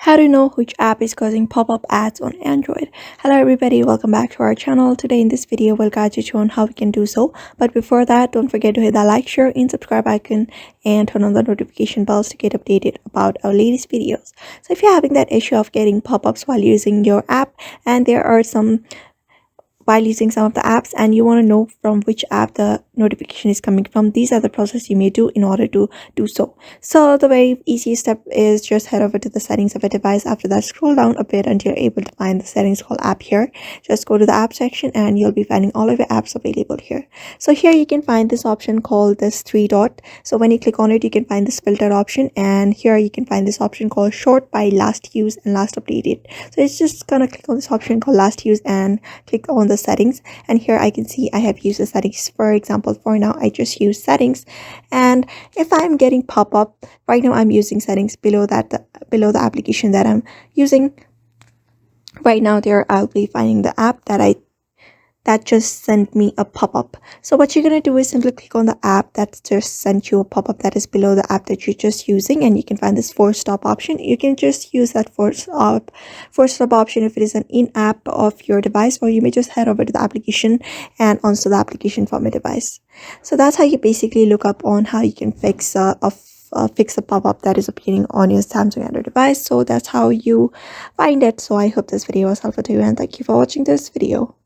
How to know which app is causing pop-up ads on Android. Hello everybody, welcome back to our channel. Today in this video we'll guide you on how we can do so, but before that don't forget to hit that like, share and subscribe icon and turn on the notification bells to get updated about our latest videos. So if you're having that issue of getting pop-ups while using your app, and there are some while using some of the apps and you want to know from which app the notification is coming from, these are the process you may do in order to do so. So the very easy step is just head over to the settings of a device. After that, scroll down a bit until you're able to find the settings called app here. Just go to the app section and you'll be finding all of your apps available here. So here you can find this option called this three dot. So when you click on it, you can find this filter option, and here you can find this option called sort by last used and last updated. So it's just gonna click on this option called last used and click on the settings, and here I can see I have used the settings. For example, for now I just use settings, and if I'm getting pop-up right now, I'm using settings below below the application that I'm using right now. There I'll be finding the app that just sent me a pop-up. So what you're going to do is simply click on the app that just sent you a pop-up that is below the app that you're just using, and you can find this force stop option. You can just use that force stop option if it is an in-app of your device, or you may just head over to the application and uninstall the application from your device. So that's how you basically look up on how you can fix a pop-up that is appearing on your Samsung Android device. So that's how you find it. So I hope this video was helpful to you, and thank you for watching this video.